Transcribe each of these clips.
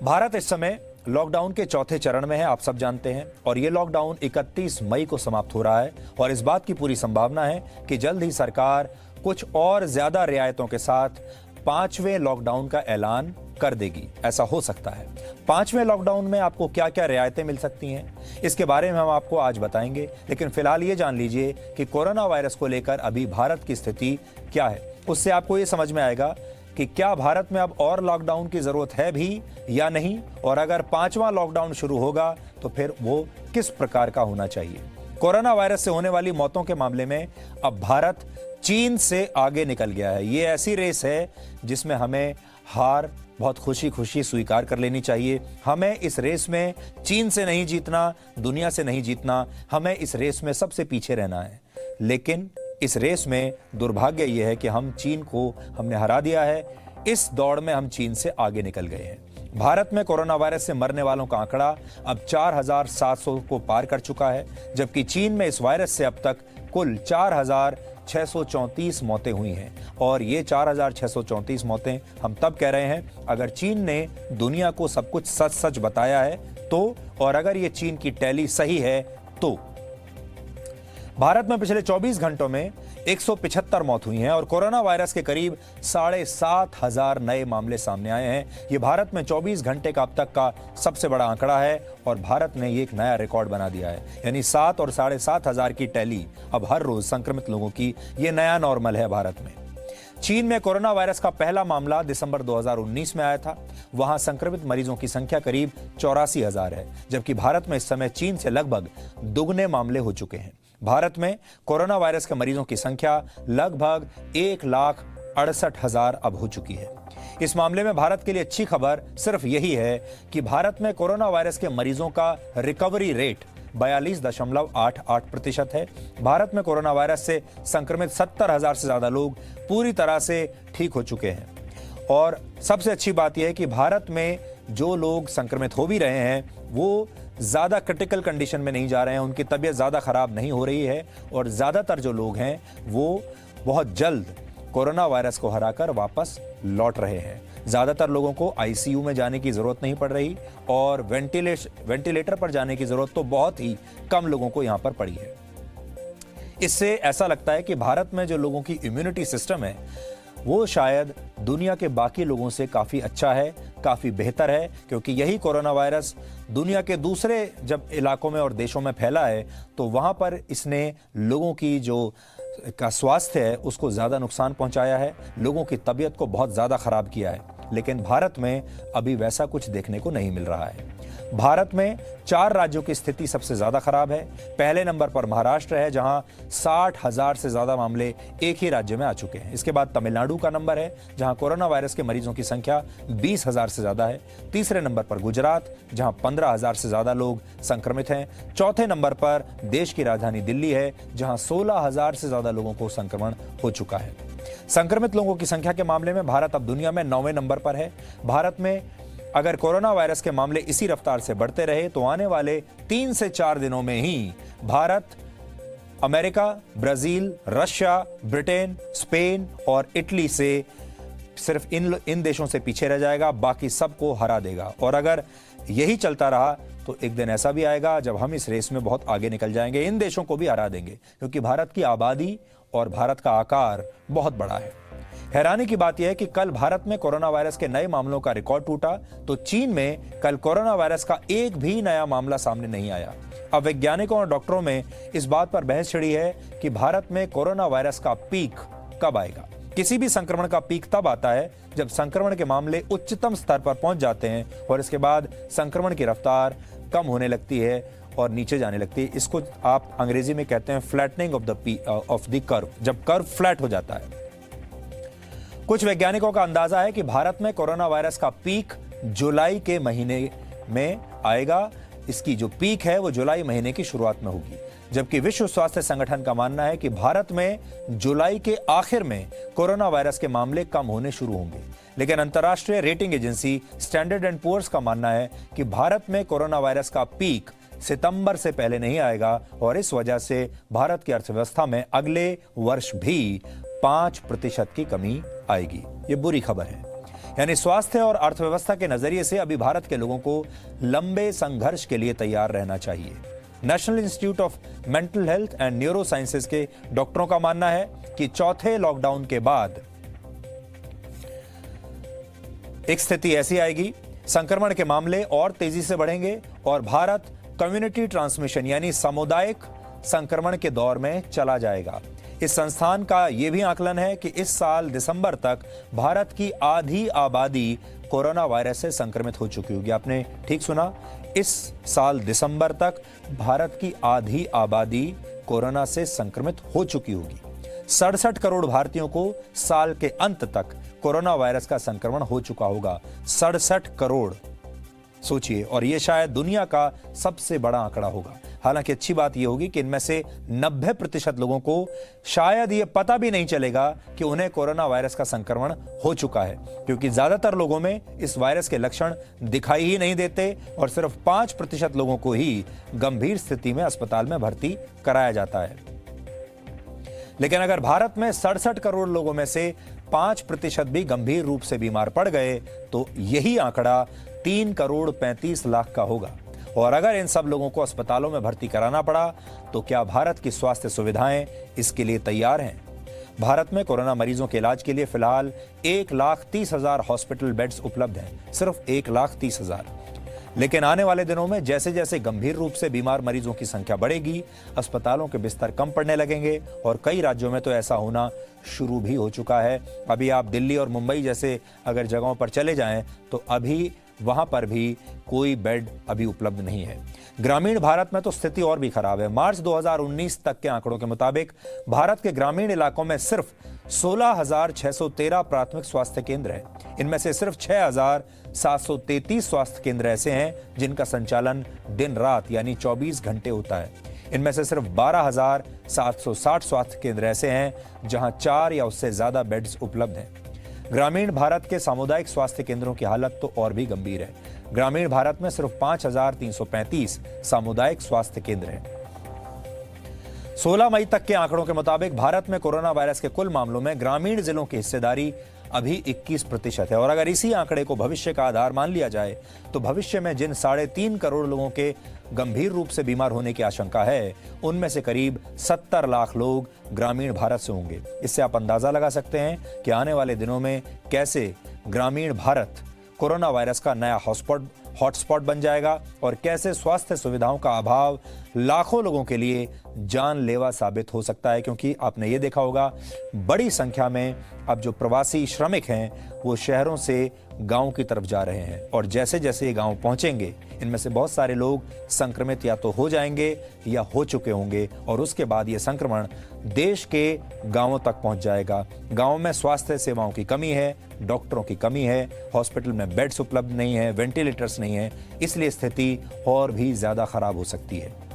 भारत इस समय लॉकडाउन के चौथे चरण में है, आप सब जानते हैं। और ये लॉकडाउन 31 मई को समाप्त हो रहा है और इस बात की पूरी संभावना है कि जल्द ही सरकार कुछ और ज्यादा रियायतों के साथ 5वें लॉकडाउन का ऐलान कर देगी। ऐसा हो सकता है। 5वें लॉकडाउन में आपको क्या क्या रियायतें मिल सकती हैं, इसके बारे में हम आपको आज बताएंगे। लेकिन फिलहाल ये जान लीजिए कि कोरोना वायरस को लेकर अभी भारत की स्थिति क्या है। उससे आपको ये समझ में आएगा कि क्या भारत में अब और लॉकडाउन की जरूरत है भी या नहीं, और अगर 5वां लॉकडाउन शुरू होगा तो फिर वो किस प्रकार का होना चाहिए। कोरोना वायरस से होने वाली मौतों के मामले में अब भारत चीन से आगे निकल गया है। ये ऐसी रेस है जिसमें हमें हार बहुत खुशी खुशी स्वीकार कर लेनी चाहिए। हमें इस रेस में चीन से नहीं जीतना, दुनिया से नहीं जीतना, हमें इस रेस में सबसे पीछे रहना है। लेकिन इस रेस में दुर्भाग्य यह है कि हम चीन को हमने हरा दिया है। इस दौड़ में हम चीन से आगे निकल गए हैं। भारत में कोरोना वायरस से मरने वालों का आंकड़ा अब 4700 को पार कर चुका है, जबकि चीन में इस वायरस से अब तक कुल 4634 मौतें हुई हैं। और ये 4634 मौतें हम तब कह रहे हैं अगर चीन ने दुनिया को सब कुछ सच सच बताया है तो, और अगर ये चीन की टैली सही है तो। भारत में पिछले 24 घंटों में 175 मौत हुई हैं और कोरोना वायरस के करीब 7500 नए मामले सामने आए हैं। ये भारत में 24 घंटे का अब तक का सबसे बड़ा आंकड़ा है और भारत ने ये एक नया रिकॉर्ड बना दिया है। यानी 7 और 7500 की टैली अब हर रोज संक्रमित लोगों की, ये नया नॉर्मल है भारत में। चीन में कोरोना वायरस का पहला मामला दिसंबर 2019 में आया था। वहां संक्रमित मरीजों की संख्या करीब 84,000 है, जबकि भारत में इस समय चीन से लगभग दुगने मामले हो चुके हैं। भारत में कोरोना वायरस के मरीजों की संख्या लगभग 1,68,000 अब हो चुकी है। इस मामले में भारत के लिए अच्छी खबर सिर्फ यही है कि भारत में कोरोना वायरस के मरीजों का रिकवरी रेट 42.88% है। भारत में कोरोना वायरस से संक्रमित 70,000 से ज्यादा लोग पूरी तरह से ठीक हो चुके हैं। और सबसे अच्छी बात यह है कि भारत में जो लोग संक्रमित हो भी रहे हैं वो ज्यादा क्रिटिकल कंडीशन में नहीं जा रहे हैं, उनकी तबीयत ज्यादा खराब नहीं हो रही है और ज्यादातर जो लोग हैं वो बहुत जल्द कोरोना वायरस को हराकर वापस लौट रहे हैं। ज्यादातर लोगों को आईसीयू में जाने की जरूरत नहीं पड़ रही और वेंटिलेटर पर जाने की जरूरत तो बहुत ही कम लोगों को यहां पर पड़ी है। इससे ऐसा लगता है कि भारत में जो लोगों की इम्यूनिटी सिस्टम है वो शायद दुनिया के बाकी लोगों से काफी अच्छा है, काफी बेहतर है, क्योंकि यही कोरोना वायरस दुनिया के दूसरे जब इलाकों में और देशों में फैला है तो वहां पर इसने लोगों की जो का स्वास्थ्य है उसको ज्यादा नुकसान पहुंचाया है, लोगों की तबीयत को बहुत ज्यादा खराब किया है। लेकिन भारत में अभी वैसा कुछ देखने को नहीं मिल रहा है। भारत में 4 राज्यों की स्थिति सबसे ज्यादा खराब है। पहले नंबर पर महाराष्ट्र है, जहां 60,000 से ज्यादा मामले एक ही राज्य में आ चुके हैं। इसके बाद तमिलनाडु का नंबर है, जहां कोरोना वायरस के मरीजों की संख्या 20,000 से ज्यादा है। तीसरे नंबर पर गुजरात, जहां 15,000 से ज्यादा लोग संक्रमित हैं। चौथे नंबर पर देश की राजधानी दिल्ली है, जहां 16,000 से ज्यादा लोगों को संक्रमण हो चुका है। संक्रमित लोगों की संख्या के मामले में भारत अब दुनिया में 9वें नंबर पर है। भारत में अगर कोरोना वायरस के मामले इसी रफ्तार से बढ़ते रहे तो आने वाले 3 से 4 दिनों में ही Bharat America, Brazil, Russia, Britain, Spain और इटली से सिर्फ इन देशों से पीछे रह जाएगा, बाकी सबको हरा देगा। और अगर यही चलता रहा तो एक दिन ऐसा भी आएगा जब हम इस रेस में बहुत आगे निकल जाएंगे, इन देशों को भी हरा देंगे, क्योंकि भारत की आबादी और भारत का आकार बहुत बड़ा है। हैरानी की बात यह है कि कल भारत में कोरोना वायरस के नए मामलों का रिकॉर्ड टूटा तो चीन में कल कोरोना वायरस का एक भी नया मामला सामने नहीं आया। अब वैज्ञानिकों और डॉक्टरों में इस बात पर बहस छिड़ी है कि भारत में कोरोना वायरस का पीक कब आएगा। किसी भी संक्रमण का पीक तब आता है जब संक्रमण के मामले उच्चतम स्तर पर पहुंच जाते हैं और इसके बाद संक्रमण की रफ्तार कम होने लगती है और नीचे जाने लगती है। इसको आप अंग्रेजी में कहते हैं फ्लैटनिंग ऑफ द कर्व, जब कर्व फ्लैट हो जाता है। कुछ वैज्ञानिकों का अंदाजा है कि भारत में कोरोना वायरस का पीक जुलाई के महीने में आएगा। इसकी जो पीक है वो जुलाई महीने की शुरुआत में होगी, जबकि विश्व स्वास्थ्य संगठन का मानना है कि भारत में जुलाई के आखिर में कोरोना वायरस के मामले कम होने शुरू होंगे। लेकिन अंतर्राष्ट्रीय rating agency Standard and Poor's का मानना है कि भारत में कोरोना वायरस का पीक सितंबर से पहले नहीं आएगा और इस वजह से भारत की अर्थव्यवस्था में अगले वर्ष भी 5% की कमी आएगी। ये बुरी खबर है। यानी स्वास्थ्य और अर्थव्यवस्था के नजरिए से अभी भारत के लोगों को लंबे संघर्ष के लिए तैयार रहना चाहिए। National institute of mental health and neuro sciences के डॉक्टरों का मानना है कि चौथे लॉकडाउन के बाद एक स्थिति ऐसी आएगी, संक्रमण के मामले और तेजी से बढ़ेंगे और भारत कम्युनिटी ट्रांसमिशन यानी सामुदायिक संक्रमण के दौर में चला जाएगा। इस संस्थान का यह भी आकलन है कि इस साल दिसंबर तक भारत की आधी आबादी कोरोना वायरस से संक्रमित हो चुकी होगी। आपने ठीक सुना, इस साल दिसंबर तक भारत की आधी आबादी कोरोना से संक्रमित हो चुकी होगी। 67 करोड़ भारतीयों को साल के अंत तक कोरोना वायरस का संक्रमण हो चुका होगा। 67 करोड़, सोचिए, और यह शायद दुनिया का सबसे बड़ा आंकड़ा होगा। हालांकि अच्छी बात यह होगी कि इनमें से 90% लोगों को शायद यह पता भी नहीं चलेगा कि उन्हें कोरोना वायरस का संक्रमण हो चुका है, क्योंकि ज्यादातर लोगों में इस वायरस के लक्षण दिखाई ही नहीं देते और सिर्फ 5% लोगों को ही गंभीर स्थिति में अस्पताल में भर्ती कराया जाता है। लेकिन अगर भारत में 67 करोड़ लोगों में से 5% भी गंभीर रूप से बीमार पड़ गए तो यही आंकड़ा 3 करोड़ 35 लाख का होगा। और अगर इन सब लोगों को अस्पतालों में भर्ती कराना पड़ा तो क्या भारत की स्वास्थ्य सुविधाएं इसके लिए तैयार हैं? भारत में कोरोना मरीजों के इलाज के लिए फिलहाल 1,30,000 हॉस्पिटल बेड्स उपलब्ध हैं, सिर्फ 1,30,000। लेकिन आने वाले दिनों में जैसे जैसे गंभीर रूप से बीमार मरीजों की संख्या बढ़ेगी, अस्पतालों के बिस्तर कम पड़ने लगेंगे और कई राज्यों में तो ऐसा होना शुरू भी हो चुका है। अभी आप दिल्ली और मुंबई जैसे अगर जगहों पर चले जाएं तो अभी वहां पर भी कोई बेड अभी उपलब्ध नहीं है। ग्रामीण भारत में तो स्थिति और भी खराब है। मार्च 2019 तक के आंकड़ों के मुताबिक भारत के ग्रामीण इलाकों में सिर्फ 16,613 प्राथमिक स्वास्थ्य केंद्र है। इनमें से सिर्फ 6,733 स्वास्थ्य केंद्र ऐसे हैं जिनका संचालन दिन रात यानी 24 घंटे होता है। इनमें से सिर्फ 12,760 स्वास्थ्य केंद्र ऐसे हैं जहां 4 या उससे ज्यादा बेड्स उपलब्ध हैं। ग्रामीण भारत के सामुदायिक स्वास्थ्य केंद्रों की हालत तो और भी गंभीर है। ग्रामीण भारत में सिर्फ 5,335 सामुदायिक स्वास्थ्य केंद्र हैं। 16 मई तक के आंकड़ों के मुताबिक भारत में कोरोना वायरस के कुल मामलों में ग्रामीण जिलों की हिस्सेदारी अभी 21% है। और अगर इसी आंकड़े को भविष्य का आधार मान लिया जाए तो भविष्य में जिन 3.5 करोड़ लोगों के गंभीर रूप से बीमार होने की आशंका है, उनमें से करीब 70 लाख लोग ग्रामीण भारत से होंगे। इससे आप अंदाजा लगा सकते हैं कि आने वाले दिनों में कैसे ग्रामीण भारत कोरोना वायरस का नया हॉटस्पॉट बन जाएगा और कैसे स्वास्थ्य सुविधाओं का अभाव लाखों लोगों के लिए जानलेवा साबित हो सकता है। क्योंकि आपने ये देखा होगा, बड़ी संख्या में अब जो प्रवासी श्रमिक हैं वो शहरों से गांव की तरफ जा रहे हैं और जैसे जैसे ये गांव पहुंचेंगे, इनमें से बहुत सारे लोग संक्रमित या तो हो जाएंगे या हो चुके होंगे और उसके बाद ये संक्रमण देश के गांवों तक पहुंच जाएगा। गांव में स्वास्थ्य सेवाओं की कमी है, डॉक्टरों की कमी है, हॉस्पिटल में बेड्स उपलब्ध नहीं है, वेंटिलेटर्स नहीं है, इसलिए स्थिति और भी ज्यादा खराब हो सकती है।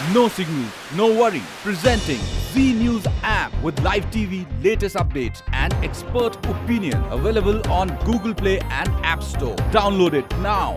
No signal, no worry. Presenting Zee News app with live TV, latest updates and expert opinion. Available on Google Play and App Store. Download it now.